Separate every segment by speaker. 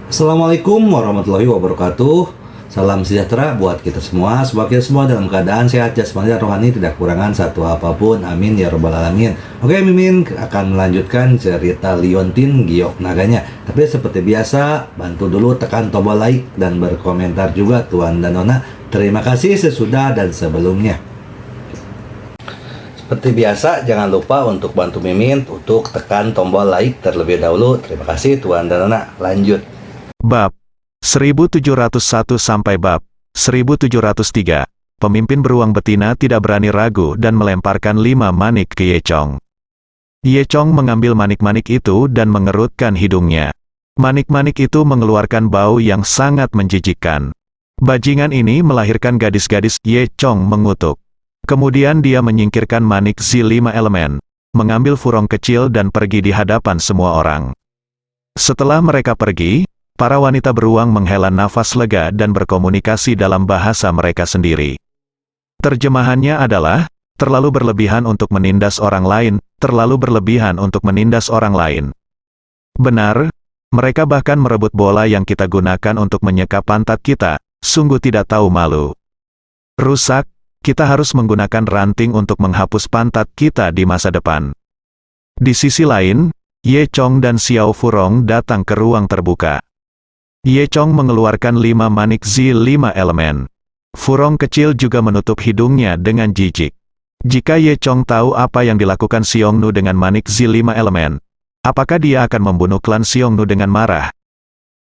Speaker 1: Assalamualaikum warahmatullahi wabarakatuh. Salam sejahtera buat kita semua. Semoga kita semua dalam keadaan sehat jasmani dan rohani, tidak kekurangan satu apapun. Amin ya robbal alamin. Oke, Mimin akan melanjutkan cerita Liontin Giok Naganya. Tapi seperti biasa, bantu dulu tekan tombol like dan berkomentar juga Tuan dan Nona. Terima kasih sesudah dan sebelumnya. Seperti biasa, jangan lupa untuk bantu Mimin untuk tekan tombol like terlebih dahulu. Terima kasih Tuan dan Nona. Lanjut.
Speaker 2: Bab 1701 sampai bab 1703. Pemimpin beruang betina tidak berani ragu dan melemparkan 5 manik ke Ye Chong. Ye Chong mengambil manik-manik itu dan mengerutkan hidungnya. Manik-manik itu mengeluarkan bau yang sangat menjijikkan. Bajingan ini melahirkan gadis-gadis. Ye Chong mengutuk. Kemudian dia menyingkirkan manik Z5 elemen, mengambil furong kecil dan pergi di hadapan semua orang. Setelah mereka pergi, para wanita beruang menghela nafas lega dan berkomunikasi dalam bahasa mereka sendiri. Terjemahannya adalah, terlalu berlebihan untuk menindas orang lain, terlalu berlebihan untuk menindas orang lain. Benar, mereka bahkan merebut bola yang kita gunakan untuk menyekap pantat kita, sungguh tidak tahu malu. Rusak, kita harus menggunakan ranting untuk menghapus pantat kita di masa depan. Di sisi lain, Ye Chong dan Xiao Furong datang ke ruang terbuka. Ye Chong mengeluarkan 5 manik Z5 elemen. Furong kecil juga menutup hidungnya dengan jijik. Jika Ye Chong tahu apa yang dilakukan Xiongnu dengan manik Z5 elemen, apakah dia akan membunuh klan Xiongnu dengan marah?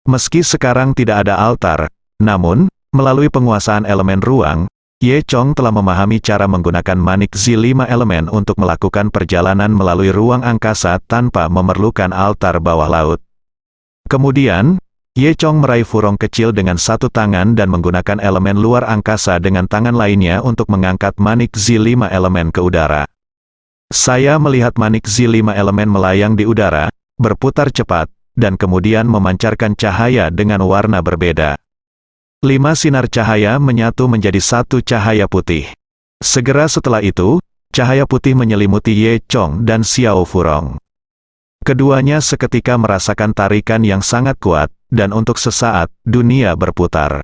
Speaker 2: Meski sekarang tidak ada altar, namun, melalui penguasaan elemen ruang, Ye Chong telah memahami cara menggunakan manik Z5 elemen untuk melakukan perjalanan melalui ruang angkasa tanpa memerlukan altar bawah laut. Kemudian, Ye Chong meraih furong kecil dengan satu tangan dan menggunakan elemen luar angkasa dengan tangan lainnya untuk mengangkat manik Z5 elemen ke udara. Saya melihat manik Z5 elemen melayang di udara, berputar cepat, dan kemudian memancarkan cahaya dengan warna berbeda. 5 sinar cahaya menyatu menjadi satu cahaya putih. Segera setelah itu, cahaya putih menyelimuti Ye Chong dan Xiao Furong. Keduanya seketika merasakan tarikan yang sangat kuat, dan untuk sesaat, dunia berputar.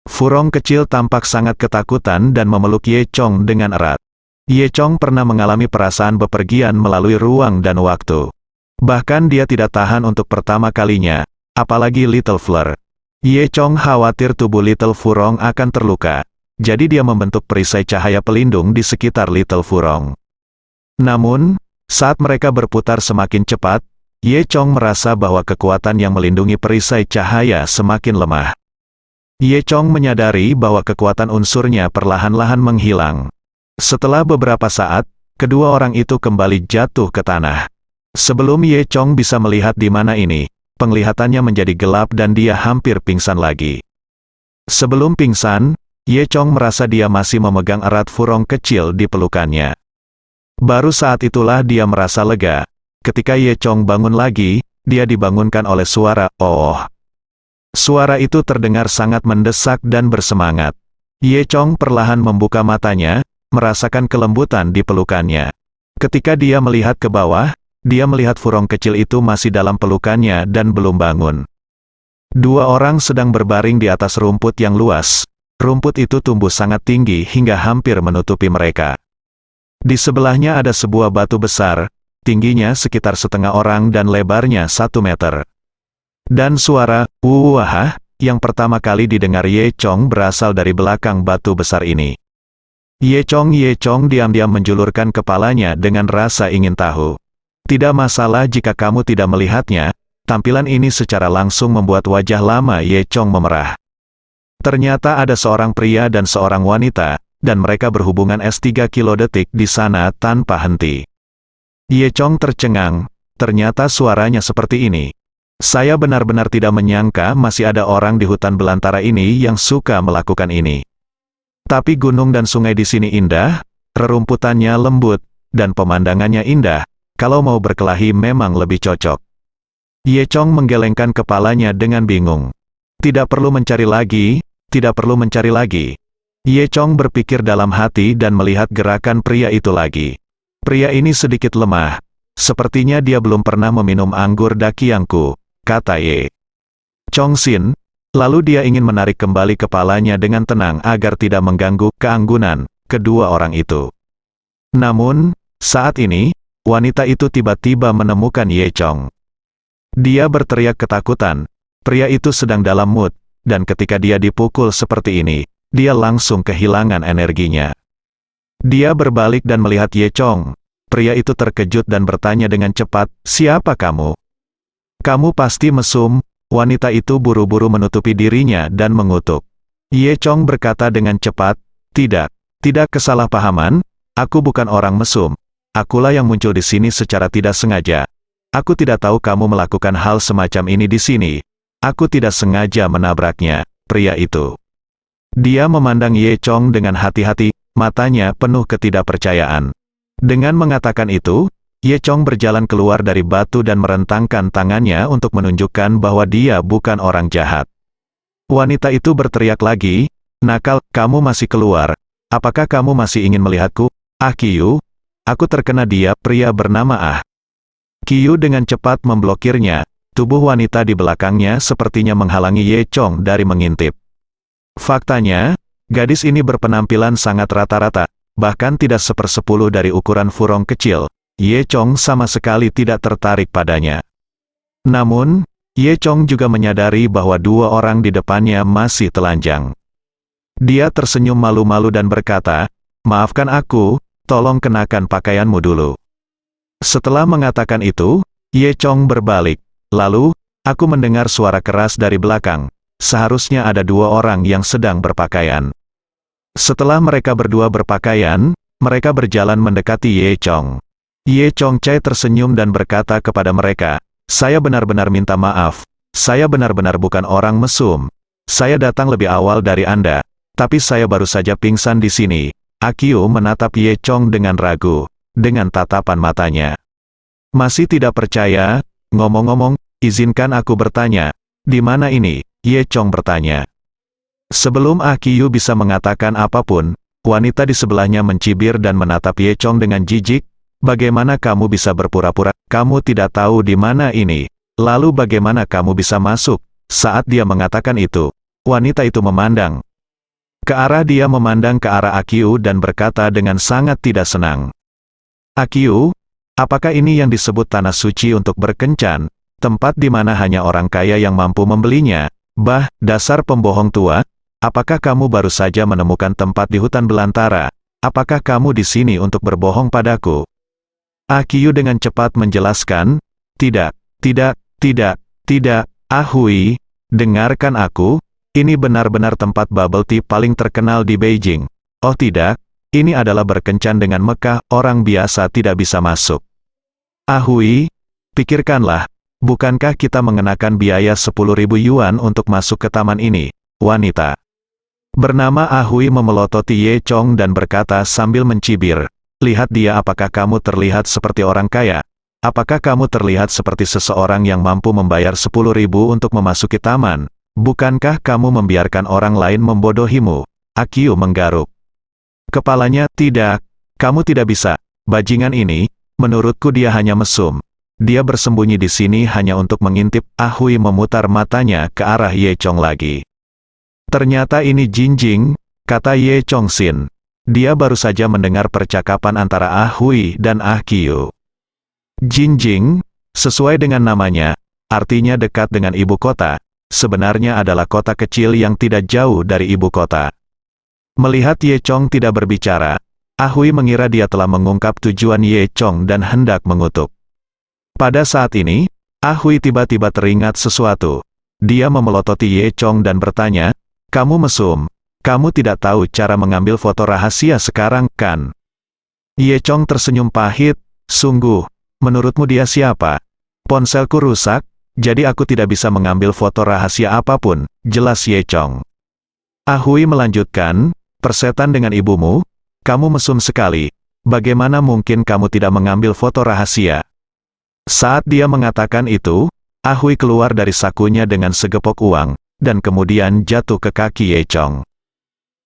Speaker 2: Furong kecil tampak sangat ketakutan dan memeluk Ye Chong dengan erat. Ye Chong pernah mengalami perasaan bepergian melalui ruang dan waktu. Bahkan dia tidak tahan untuk pertama kalinya, apalagi Little Fleur. Ye Chong khawatir tubuh Little Furong akan terluka, jadi dia membentuk perisai cahaya pelindung di sekitar Little Furong. Namun, saat mereka berputar semakin cepat, Ye Chong merasa bahwa kekuatan yang melindungi perisai cahaya semakin lemah. Ye Chong menyadari bahwa kekuatan unsurnya perlahan-lahan menghilang. Setelah beberapa saat, kedua orang itu kembali jatuh ke tanah. Sebelum Ye Chong bisa melihat di mana ini, penglihatannya menjadi gelap dan dia hampir pingsan lagi. Sebelum pingsan, Ye Chong merasa dia masih memegang erat furong kecil di pelukannya. Baru saat itulah dia merasa lega. Ketika Ye Chong bangun lagi, dia dibangunkan oleh suara "oh". Suara itu terdengar sangat mendesak dan bersemangat. Ye Chong perlahan membuka matanya, merasakan kelembutan di pelukannya. Ketika dia melihat ke bawah, dia melihat furong kecil itu masih dalam pelukannya dan belum bangun. 2 orang sedang berbaring di atas rumput yang luas. Rumput itu tumbuh sangat tinggi hingga hampir menutupi mereka. Di sebelahnya ada sebuah batu besar, tingginya sekitar setengah orang dan lebarnya 1 meter. Dan suara "wah" yang pertama kali didengar Ye Chong berasal dari belakang batu besar ini. Ye Chong diam-diam menjulurkan kepalanya dengan rasa ingin tahu. Tidak masalah jika kamu tidak melihatnya, tampilan ini secara langsung membuat wajah lama Ye Chong memerah. Ternyata ada seorang pria dan seorang wanita, dan mereka berhubungan S3 kilodetik di sana tanpa henti. Ye Chong tercengang, ternyata suaranya seperti ini. Saya benar-benar tidak menyangka masih ada orang di hutan belantara ini yang suka melakukan ini. Tapi gunung dan sungai di sini indah, rerumputannya lembut, dan pemandangannya indah. Kalau mau berkelahi memang lebih cocok. Ye Chong menggelengkan kepalanya dengan bingung. Tidak perlu mencari lagi, tidak perlu mencari lagi. Ye Chong berpikir dalam hati dan melihat gerakan pria itu lagi. Pria ini sedikit lemah. Sepertinya dia belum pernah meminum anggur dakiangku, kata Ye. Chongqing, lalu dia ingin menarik kembali kepalanya dengan tenang agar tidak mengganggu keanggunan kedua orang itu. Namun, saat ini, wanita itu tiba-tiba menemukan Ye Chong. Dia berteriak ketakutan. Pria itu sedang dalam mood, dan ketika dia dipukul seperti ini, dia langsung kehilangan energinya. Dia berbalik dan melihat Ye Chong. Pria itu terkejut dan bertanya dengan cepat, "Siapa kamu?" "Kamu pasti mesum." Wanita itu buru-buru menutupi dirinya dan mengutuk. Ye Chong berkata dengan cepat, Tidak kesalahpahaman, aku bukan orang mesum. Akulah yang muncul di sini secara tidak sengaja. Aku tidak tahu kamu melakukan hal semacam ini di sini. Aku tidak sengaja menabraknya." Pria itu. Dia memandang Ye Chong dengan hati-hati, matanya penuh ketidakpercayaan. Dengan mengatakan itu, Ye Chong berjalan keluar dari batu dan merentangkan tangannya untuk menunjukkan bahwa dia bukan orang jahat. Wanita itu berteriak lagi, "Nakal, kamu masih keluar. Apakah kamu masih ingin melihatku? Ah Qiu, aku terkena dia." Pria bernama Ah Qiu dengan cepat memblokirnya. Tubuh wanita di belakangnya sepertinya menghalangi Ye Chong dari mengintip. Faktanya, gadis ini berpenampilan sangat rata-rata, bahkan tidak sepersepuluh dari ukuran Furong kecil. Ye Chong sama sekali tidak tertarik padanya. Namun, Ye Chong juga menyadari bahwa dua orang di depannya masih telanjang. Dia tersenyum malu-malu dan berkata, "Maafkan aku, tolong kenakan pakaianmu dulu." Setelah mengatakan itu, Ye Chong berbalik. Lalu, aku mendengar suara keras dari belakang. Seharusnya ada dua orang yang sedang berpakaian. Setelah mereka berdua berpakaian, mereka berjalan mendekati Ye Chong. Ye Chong Chai tersenyum dan berkata kepada mereka, "Saya benar-benar minta maaf. Saya benar-benar bukan orang mesum. Saya datang lebih awal dari Anda, tapi saya baru saja pingsan di sini." Qiu menatap Ye Chong dengan ragu, dengan tatapan matanya. "Masih tidak percaya? Ngomong-ngomong, izinkan aku bertanya, di mana ini?" Ye Chong bertanya. Sebelum Qiu bisa mengatakan apapun, wanita di sebelahnya mencibir dan menatap Ye Chong dengan jijik. "Bagaimana kamu bisa berpura-pura? Kamu tidak tahu di mana ini? Lalu bagaimana kamu bisa masuk?" Saat dia mengatakan itu, wanita itu memandang ke arah Qiu dan berkata dengan sangat tidak senang, "Qiu, apakah ini yang disebut tanah suci untuk berkencan? Tempat di mana hanya orang kaya yang mampu membelinya? Bah, dasar pembohong tua! Apakah kamu baru saja menemukan tempat di hutan belantara? Apakah kamu di sini untuk berbohong padaku?" Qiu dengan cepat menjelaskan, Tidak, Hui, dengarkan aku, ini benar-benar tempat bubble tea paling terkenal di Beijing. Oh tidak, ini adalah berkencan dengan Mekah, orang biasa tidak bisa masuk. Hui, pikirkanlah, bukankah kita mengenakan biaya 10.000 yuan untuk masuk ke taman ini?" Wanita bernama Hui memelototi Ye Chong dan berkata sambil mencibir, "Lihat dia, apakah kamu terlihat seperti orang kaya? Apakah kamu terlihat seperti seseorang yang mampu membayar 10.000 untuk memasuki taman? Bukankah kamu membiarkan orang lain membodohimu?" Qiu menggaruk kepalanya, "Tidak, kamu tidak bisa. Bajingan ini, menurutku dia hanya mesum. Dia bersembunyi di sini hanya untuk mengintip." Hui memutar matanya ke arah Ye Chong lagi. "Ternyata ini Jinjing," kata Ye Chongqing. Dia baru saja mendengar percakapan antara Hui dan Qiu. Jinjing, sesuai dengan namanya, artinya dekat dengan ibu kota, sebenarnya adalah kota kecil yang tidak jauh dari ibu kota. Melihat Ye Chong tidak berbicara, Hui mengira dia telah mengungkap tujuan Ye Chong dan hendak mengutuk. Pada saat ini, Hui tiba-tiba teringat sesuatu. Dia memelototi Ye Chong dan bertanya, "Kamu mesum? Kamu tidak tahu cara mengambil foto rahasia sekarang, kan?" Ye Chong tersenyum pahit, "Sungguh, menurutmu dia siapa? Ponselku rusak, jadi aku tidak bisa mengambil foto rahasia apapun," jelas Ye Chong. Hui melanjutkan, "Persetan dengan ibumu? Kamu mesum sekali. Bagaimana mungkin kamu tidak mengambil foto rahasia?" Saat dia mengatakan itu, Hui keluar dari sakunya dengan segepok uang, dan kemudian jatuh ke kaki Ye Chong.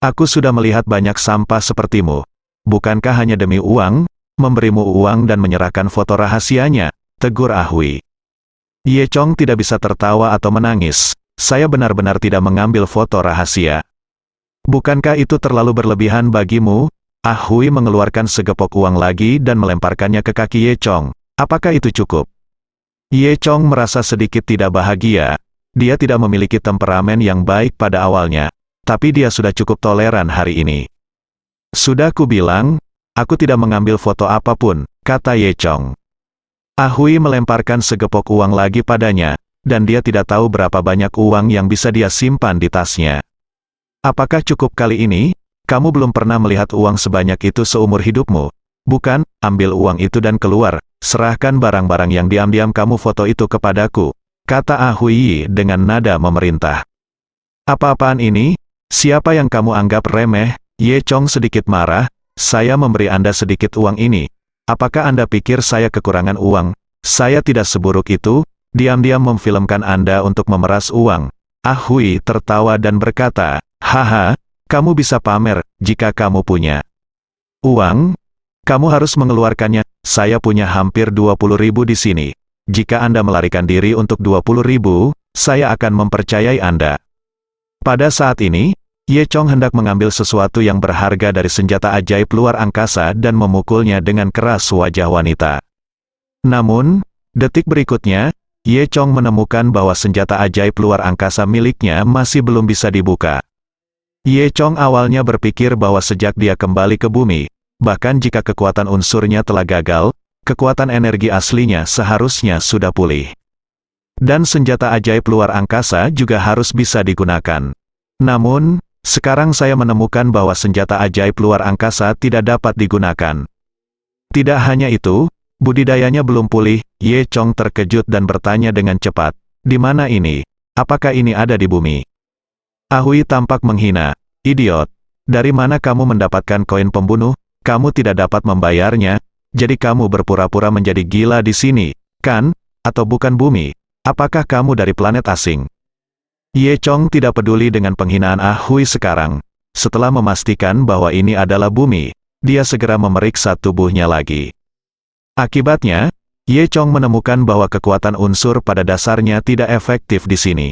Speaker 2: "Aku sudah melihat banyak sampah sepertimu. Bukankah hanya demi uang, memberimu uang dan menyerahkan foto rahasianya?" tegur Hui. Ye Chong tidak bisa tertawa atau menangis. saya benar-benar tidak mengambil foto rahasia. Bukankah itu terlalu berlebihan bagimu? Ah Hui mengeluarkan segepok uang lagi dan melemparkannya ke kaki Ye Chong. Apakah itu cukup? Ye Chong merasa sedikit tidak bahagia. Dia tidak memiliki temperamen yang baik pada awalnya, tapi dia sudah cukup toleran hari ini. Sudah kubilang, aku tidak mengambil foto apapun, kata Ye Chong. Ah Hui melemparkan segepok uang lagi padanya, dan dia tidak tahu berapa banyak uang yang bisa dia simpan di tasnya. Apakah cukup kali ini? Kamu belum pernah melihat uang sebanyak itu seumur hidupmu. Bukan, ambil uang itu dan keluar, serahkan barang-barang yang diam-diam kamu foto itu kepadaku, kata Ah Hui dengan nada memerintah. Apa-apaan ini? Siapa yang kamu anggap remeh? Ye Chong sedikit marah, saya memberi Anda sedikit uang ini. Apakah Anda pikir saya kekurangan uang? Saya tidak seburuk itu. Diam-diam memfilmkan Anda untuk memeras uang. Ah Hui tertawa dan berkata, haha, kamu bisa pamer, jika kamu punya uang. Kamu harus mengeluarkannya, saya punya hampir 20.000 di sini. Jika Anda melarikan diri untuk 20.000, saya akan mempercayai Anda. Pada saat ini, Ye Chong hendak mengambil sesuatu yang berharga dari senjata ajaib luar angkasa dan memukulnya dengan keras wajah wanita. Namun, detik berikutnya, Ye Chong menemukan bahwa senjata ajaib luar angkasa miliknya masih belum bisa dibuka. Ye Chong awalnya berpikir bahwa sejak dia kembali ke bumi, bahkan jika kekuatan unsurnya telah gagal, kekuatan energi aslinya seharusnya sudah pulih. Dan senjata ajaib luar angkasa juga harus bisa digunakan. Namun, sekarang saya menemukan bahwa senjata ajaib luar angkasa tidak dapat digunakan. Tidak hanya itu, budidayanya belum pulih. Ye Chong terkejut dan bertanya dengan cepat, di mana ini? Apakah ini ada di bumi? Ah Hui tampak menghina, idiot. Dari mana kamu mendapatkan koin pembunuh? Kamu tidak dapat membayarnya, jadi kamu berpura-pura menjadi gila di sini, kan? Atau bukan bumi? Apakah kamu dari planet asing? Ye Chong tidak peduli dengan penghinaan Ah Hui sekarang. Setelah memastikan bahwa ini adalah bumi, dia segera memeriksa tubuhnya lagi. Akibatnya, Ye Chong menemukan bahwa kekuatan unsur pada dasarnya tidak efektif di sini.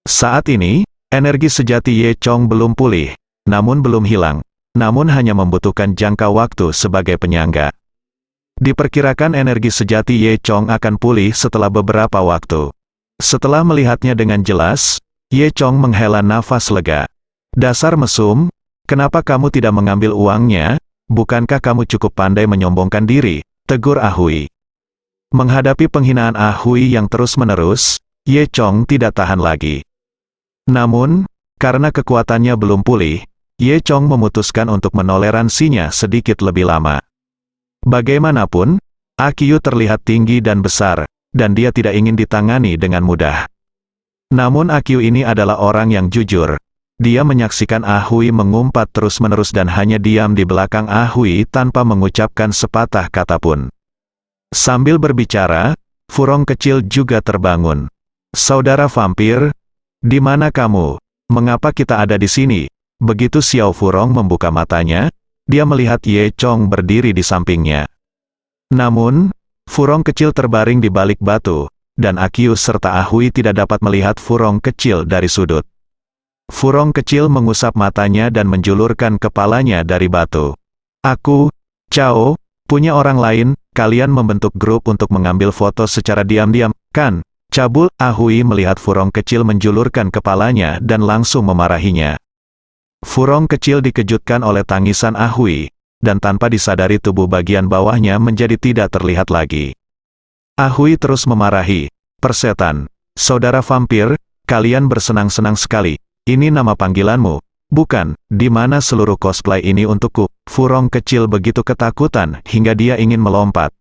Speaker 2: Saat ini, energi sejati Ye Chong belum pulih, namun belum hilang, namun hanya membutuhkan jangka waktu sebagai penyangga. Diperkirakan energi sejati Ye Chong akan pulih setelah beberapa waktu. Setelah melihatnya dengan jelas, Ye Chong menghela nafas lega. Dasar mesum, kenapa kamu tidak mengambil uangnya? Bukankah kamu cukup pandai menyombongkan diri? Tegur Ah Hui. Menghadapi penghinaan Ah Hui yang terus-menerus, Ye Chong tidak tahan lagi. Namun, karena kekuatannya belum pulih, Ye Chong memutuskan untuk menoleransinya sedikit lebih lama. Bagaimanapun, Ah Qiu terlihat tinggi dan besar, dan dia tidak ingin ditangani dengan mudah. Namun Ah Qiu ini adalah orang yang jujur. Dia menyaksikan Ah Hui mengumpat terus-menerus dan hanya diam di belakang Ah Hui tanpa mengucapkan sepatah kata pun. Sambil berbicara, Furong kecil juga terbangun. Saudara vampir, di mana kamu? Mengapa kita ada di sini? Begitu Xiao Furong membuka matanya, dia melihat Ye Chong berdiri di sampingnya. Namun, Furong kecil terbaring di balik batu, dan Ah Qiu serta Ah Hui tidak dapat melihat Furong kecil dari sudut. Furong kecil mengusap matanya dan menjulurkan kepalanya dari batu. Aku, Chao, punya orang lain, kalian membentuk grup untuk mengambil foto secara diam-diam, kan? Cabul. Ah Hui melihat Furong kecil menjulurkan kepalanya dan langsung memarahinya. Furong kecil dikejutkan oleh tangisan Ah Hui, dan tanpa disadari tubuh bagian bawahnya menjadi tidak terlihat lagi. Ah Hui terus memarahi, persetan, saudara vampir, kalian bersenang-senang sekali. Ini nama panggilanmu, bukan? Di mana seluruh cosplay ini untukku? Furong kecil begitu ketakutan hingga dia ingin melompat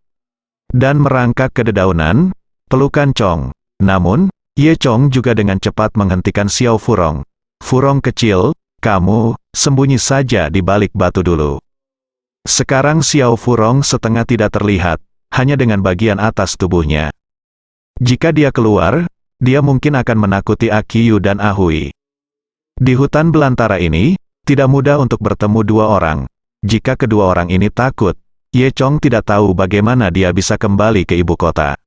Speaker 2: dan merangkak ke dedaunan, pelukan Chong. Namun, Ye Chong juga dengan cepat menghentikan Xiao Furong. Furong kecil, kamu, sembunyi saja di balik batu dulu. Sekarang Xiao Furong setengah tidak terlihat, hanya dengan bagian atas tubuhnya. Jika dia keluar, dia mungkin akan menakuti Ah Qiu dan Ah Hui. Di hutan belantara ini, tidak mudah untuk bertemu dua orang. Jika kedua orang ini takut, Ye Chong tidak tahu bagaimana dia bisa kembali ke ibu kota.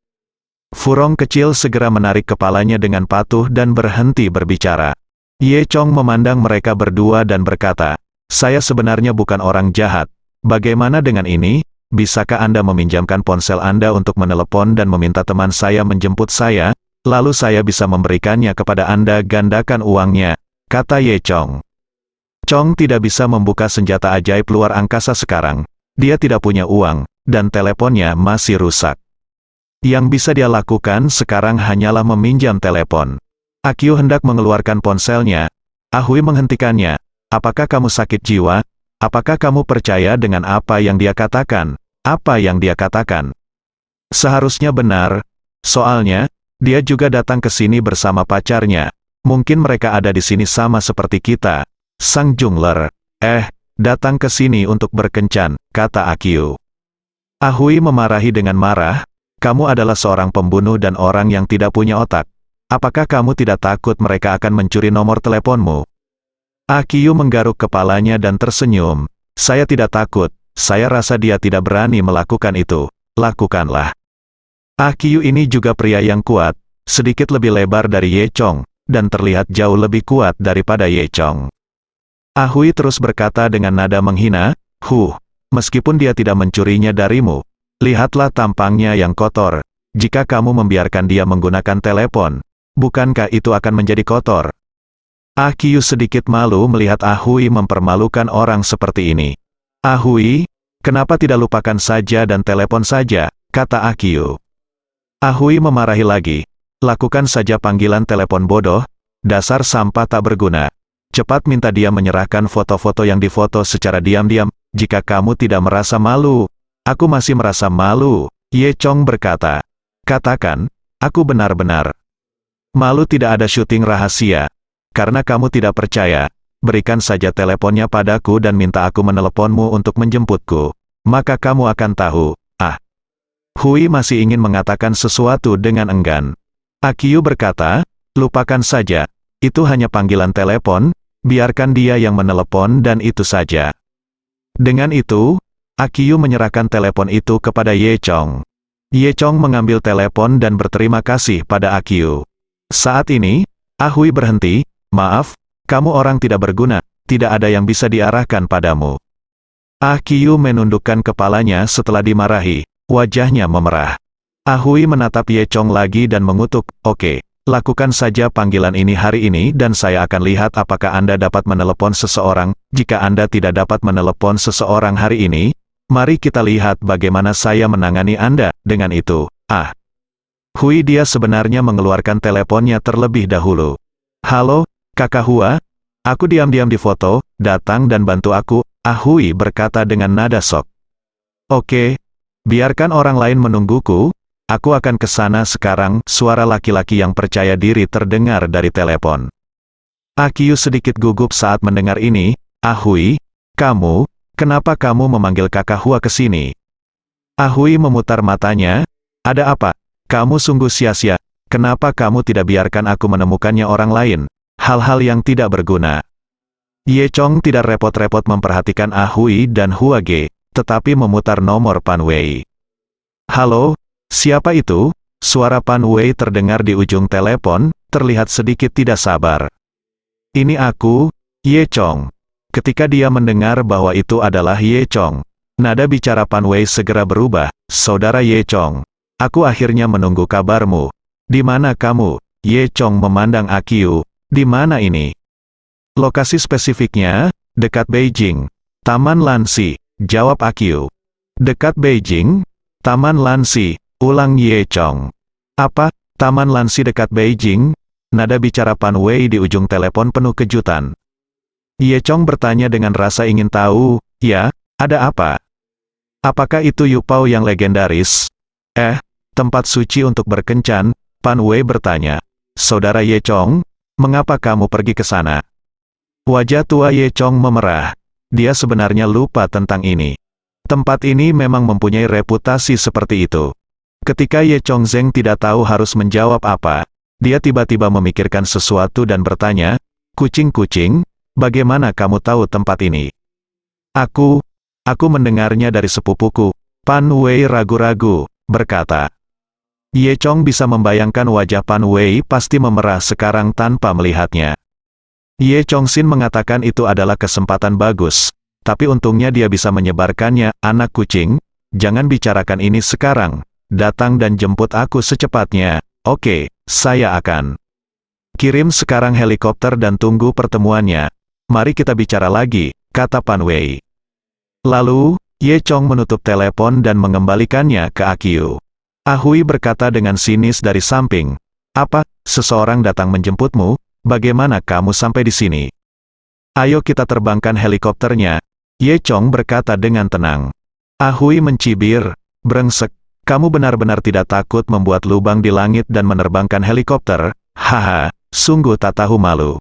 Speaker 2: Furong kecil segera menarik kepalanya dengan patuh dan berhenti berbicara. Ye Chong memandang mereka berdua dan berkata, "Saya sebenarnya bukan orang jahat. Bagaimana dengan ini? Bisakah Anda meminjamkan ponsel Anda untuk menelepon dan meminta teman saya menjemput saya? Lalu saya bisa memberikannya kepada Anda, gandakan uangnya," kata Ye Chong. Chong tidak bisa membuka senjata ajaib luar angkasa sekarang. Dia tidak punya uang, dan teleponnya masih rusak. Yang bisa dia lakukan sekarang hanyalah meminjam telepon. Akyu hendak mengeluarkan ponselnya. Ahui menghentikannya. "Apakah kamu sakit jiwa? Apakah kamu percaya dengan apa yang dia katakan? Apa yang dia katakan seharusnya benar. Soalnya, dia juga datang ke sini bersama pacarnya. Mungkin mereka ada di sini sama seperti kita." Sang jungler, datang ke sini untuk berkencan, kata Akyu. Ahui memarahi dengan marah, "Kamu adalah seorang pembunuh dan orang yang tidak punya otak. Apakah kamu tidak takut mereka akan mencuri nomor teleponmu?" Akyu menggaruk kepalanya dan tersenyum. "Saya tidak takut, saya rasa dia tidak berani melakukan itu. Lakukanlah." Akyu ini juga pria yang kuat, sedikit lebih lebar dari Ye Chong, dan terlihat jauh lebih kuat daripada Ye Chong. Ahui terus berkata dengan nada menghina, meskipun dia tidak mencurinya darimu, lihatlah tampangnya yang kotor. Jika kamu membiarkan dia menggunakan telepon, bukankah itu akan menjadi kotor?" Akyu sedikit malu melihat Ahui mempermalukan orang seperti ini. "Ahui, kenapa tidak lupakan saja dan telepon saja?" kata Akyu. Ahui memarahi lagi. "Lakukan saja panggilan telepon bodoh, dasar sampah tak berguna. Cepat minta dia menyerahkan foto-foto yang difoto secara diam-diam. Jika kamu tidak merasa malu." "Aku masih merasa malu," Ye Chong berkata. "Katakan, aku benar-benar malu. Tidak ada syuting rahasia. Karena kamu tidak percaya, berikan saja teleponnya padaku dan minta aku meneleponmu untuk menjemputku. Maka kamu akan tahu." Hui masih ingin mengatakan sesuatu dengan enggan. Akyu berkata, "Lupakan saja. Itu hanya panggilan telepon, biarkan dia yang menelepon dan itu saja." Dengan itu, Akyu menyerahkan telepon itu kepada Ye Chong. Ye Chong mengambil telepon dan berterima kasih pada Akyu. Saat ini, Ahui berhenti. "Maaf, kamu orang tidak berguna, tidak ada yang bisa diarahkan padamu." Akyu menundukkan kepalanya setelah dimarahi, wajahnya memerah. Ahui menatap Ye Chong lagi dan mengutuk, "Oke, lakukan saja panggilan ini hari ini dan saya akan lihat apakah Anda dapat menelepon seseorang. Jika Anda tidak dapat menelepon seseorang hari ini, mari kita lihat bagaimana saya menangani Anda." Dengan itu, Hui dia sebenarnya mengeluarkan teleponnya terlebih dahulu. "Halo, Kakak Hua? Aku diam-diam di foto, datang dan bantu aku," Ahui berkata dengan nada sok. "Oke, biarkan orang lain menungguku, aku akan ke sana sekarang." Suara laki-laki yang percaya diri terdengar dari telepon. Akyu sedikit gugup saat mendengar ini. "Ahui, kenapa kamu memanggil Kakak Hua ke sini?" Ahui memutar matanya. "Ada apa? Kamu sungguh sia-sia. Kenapa kamu tidak biarkan aku menemukannya orang lain? Hal-hal yang tidak berguna." Ye Chong tidak repot-repot memperhatikan Ahui dan Hua Ge, tetapi memutar nomor Pan Wei. "Halo, siapa itu?" Suara Pan Wei terdengar di ujung telepon, terlihat sedikit tidak sabar. "Ini aku, Ye Chong." Ketika dia mendengar bahwa itu adalah Ye Chong, nada bicara Pan Wei segera berubah. "Saudara Ye Chong, aku akhirnya menunggu kabarmu. Di mana kamu?" Ye Chong memandang Akyu. "Di mana ini?" "Lokasi spesifiknya, dekat Beijing. Taman Lansi," jawab Akyu. "Dekat Beijing? Taman Lansi," ulang Ye Chong. "Apa, Taman Lansi dekat Beijing?" Nada bicara Pan Wei di ujung telepon penuh kejutan. Ye Chong bertanya dengan rasa ingin tahu, "Ya, ada apa? Apakah itu Yupao yang legendaris?" Tempat suci untuk berkencan," Pan Wei bertanya. "Saudara Ye Chong, mengapa kamu pergi ke sana?" Wajah tua Ye Chong memerah. Dia sebenarnya lupa tentang ini. Tempat ini memang mempunyai reputasi seperti itu. Ketika Ye Chong Zeng tidak tahu harus menjawab apa, dia tiba-tiba memikirkan sesuatu dan bertanya, "Kucing-kucing, bagaimana kamu tahu tempat ini?" Aku mendengarnya dari sepupuku." Pan Wei ragu-ragu, berkata. Ye Chong bisa membayangkan wajah Pan Wei pasti memerah sekarang tanpa melihatnya. Ye Chongsin mengatakan itu adalah kesempatan bagus, tapi untungnya dia bisa menyebarkannya. Anak kucing, jangan bicarakan ini sekarang. Datang dan jemput aku secepatnya. Oke, saya akan kirim sekarang helikopter dan tunggu pertemuannya. Mari kita bicara lagi, kata Pan Wei. Lalu, Ye Chong menutup telepon dan mengembalikannya ke Akyu. Hui berkata dengan sinis dari samping, "Apa, seseorang datang menjemputmu? Bagaimana kamu sampai di sini?" "Ayo kita terbangkan helikopternya," Ye Chong berkata dengan tenang. Hui mencibir, "Brengsek, kamu benar-benar tidak takut membuat lubang di langit dan menerbangkan helikopter? Haha, sungguh tak tahu malu."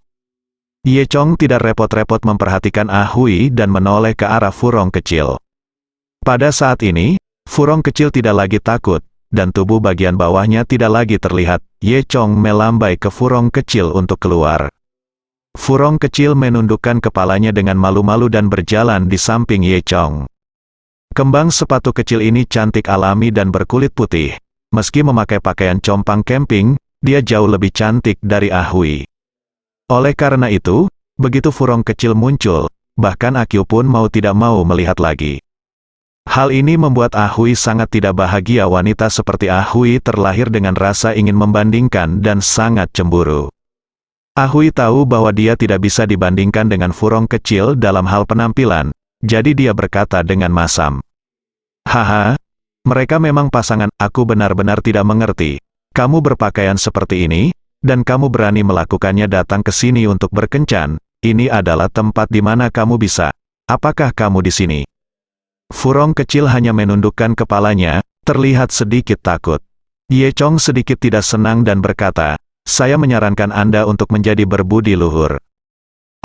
Speaker 2: Ye Chong tidak repot-repot memperhatikan Hui dan menoleh ke arah Furong kecil. Pada saat ini, Furong kecil tidak lagi takut, dan tubuh bagian bawahnya tidak lagi terlihat. Ye Chong melambai ke Furong kecil untuk keluar. Furong kecil menundukkan kepalanya dengan malu-malu dan berjalan di samping Ye Chong. Kembang sepatu kecil ini cantik alami dan berkulit putih. Meski memakai pakaian compang camping, dia jauh lebih cantik dari Hui. Oleh karena itu, begitu Furong kecil muncul, bahkan Akyu pun mau tidak mau melihat lagi. Hal ini membuat Hui sangat tidak bahagia. Wanita seperti Hui terlahir dengan rasa ingin membandingkan dan sangat cemburu. Hui tahu bahwa dia tidak bisa dibandingkan dengan Furong kecil dalam hal penampilan, jadi dia berkata dengan masam, "Haha, mereka memang pasangan. Aku benar-benar tidak mengerti. Kamu berpakaian seperti ini, dan kamu berani melakukannya datang ke sini untuk berkencan. Ini adalah tempat di mana kamu bisa. Apakah kamu di sini?" Furong kecil hanya menundukkan kepalanya, terlihat sedikit takut. Ye Chong sedikit tidak senang dan berkata, "Saya menyarankan Anda untuk menjadi berbudi luhur."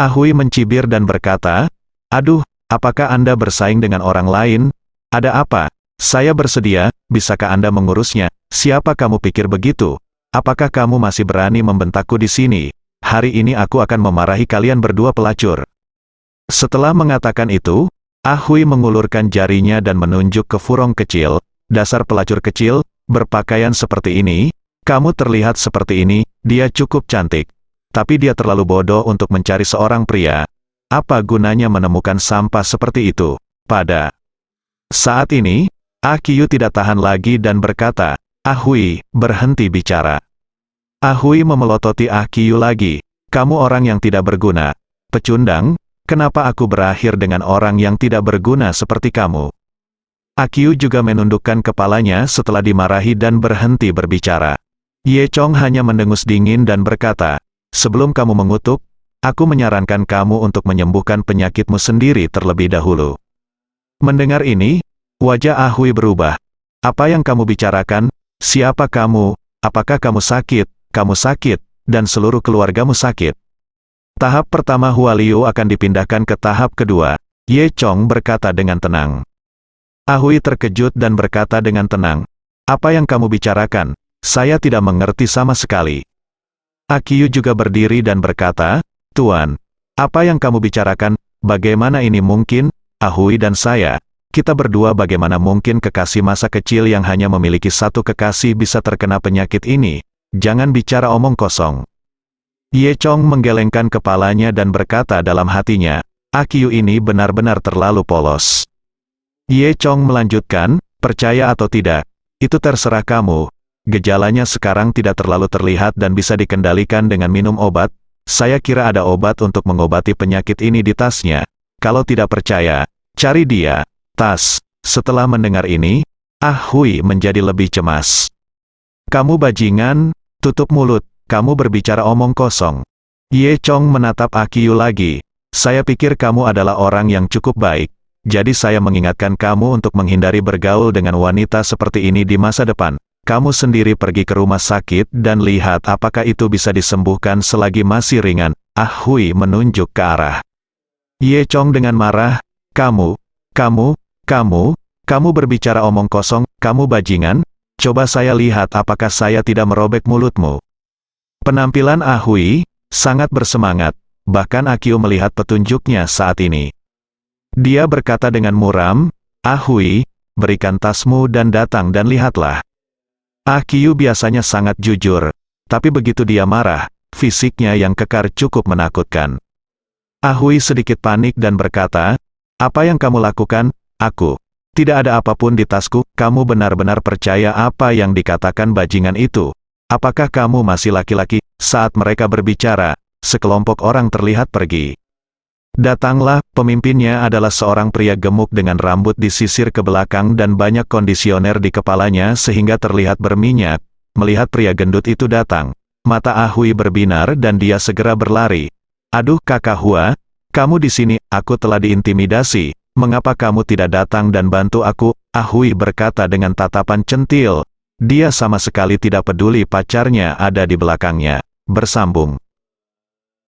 Speaker 2: Hui mencibir dan berkata, "Aduh, apakah Anda bersaing dengan orang lain? Ada apa? Saya bersedia, bisakah Anda mengurusnya? Siapa kamu pikir begitu? Apakah kamu masih berani membentakku di sini? Hari ini aku akan memarahi kalian berdua pelacur." Setelah mengatakan itu, Hui mengulurkan jarinya dan menunjuk ke Furong kecil. "Dasar pelacur kecil, berpakaian seperti ini, kamu terlihat seperti ini, dia cukup cantik. Tapi dia terlalu bodoh untuk mencari seorang pria. Apa gunanya menemukan sampah seperti itu?" Pada saat ini, Akyu tidak tahan lagi dan berkata, "Hui, berhenti bicara." Hui memelototi Akyu lagi, "Kamu orang yang tidak berguna. Pecundang, kenapa aku berakhir dengan orang yang tidak berguna seperti kamu?" Akyu juga menundukkan kepalanya setelah dimarahi dan berhenti berbicara. Ye Chong hanya mendengus dingin dan berkata, "Sebelum kamu mengutuk, aku menyarankan kamu untuk menyembuhkan penyakitmu sendiri terlebih dahulu." Mendengar ini, wajah Hui berubah. "Apa yang kamu bicarakan? Siapa kamu? Apakah kamu sakit? Kamu sakit, dan seluruh keluargamu sakit." Tahap pertama Hualio akan dipindahkan ke tahap kedua, Ye Chong berkata dengan tenang. Hui terkejut dan berkata dengan tenang, "Apa yang kamu bicarakan? Saya tidak mengerti sama sekali." Akyu juga berdiri dan berkata, "Tuan, apa yang kamu bicarakan? Bagaimana ini mungkin? Hui dan saya, kita berdua bagaimana mungkin kekasih masa kecil yang hanya memiliki satu kekasih bisa terkena penyakit ini? Jangan bicara omong kosong." Ye Chong menggelengkan kepalanya dan berkata dalam hatinya, "Akyu ini benar-benar terlalu polos." Ye Chong melanjutkan, "Percaya atau tidak, itu terserah kamu. Gejalanya sekarang tidak terlalu terlihat dan bisa dikendalikan dengan minum obat. Saya kira ada obat untuk mengobati penyakit ini di tasnya. Kalau tidak percaya, cari dia." Tas. Setelah mendengar ini, Hui menjadi lebih cemas. "Kamu bajingan, tutup mulut. Kamu berbicara omong kosong." Ye Chong menatap Akyu lagi. "Saya pikir kamu adalah orang yang cukup baik. Jadi saya mengingatkan kamu untuk menghindari bergaul dengan wanita seperti ini di masa depan. Kamu sendiri pergi ke rumah sakit dan lihat apakah itu bisa disembuhkan selagi masih ringan." Hui menunjuk ke arah Ye Chong dengan marah, kamu berbicara omong kosong, kamu bajingan? Coba saya lihat apakah saya tidak merobek mulutmu." Penampilan Hui sangat bersemangat, bahkan Akyu melihat petunjuknya saat ini. Dia berkata dengan muram, "Hui, berikan tasmu dan datang dan lihatlah." Ah Kyu biasanya sangat jujur, tapi begitu dia marah, fisiknya yang kekar cukup menakutkan. Ah Hui sedikit panik dan berkata, "Apa yang kamu lakukan? Aku tidak ada apapun di tasku." "Kamu benar-benar percaya apa yang dikatakan bajingan itu? Apakah kamu masih laki-laki?" Saat mereka berbicara, sekelompok orang terlihat pergi. Datanglah, pemimpinnya adalah seorang pria gemuk dengan rambut disisir ke belakang dan banyak kondisioner di kepalanya sehingga terlihat berminyak. Melihat pria gendut itu datang, mata Ah Hui berbinar dan dia segera berlari. "Aduh Kakak Hua, kamu di sini, aku telah diintimidasi, mengapa kamu tidak datang dan bantu aku?" Ah Hui berkata dengan tatapan centil. Dia sama sekali tidak peduli pacarnya ada di belakangnya. Bersambung.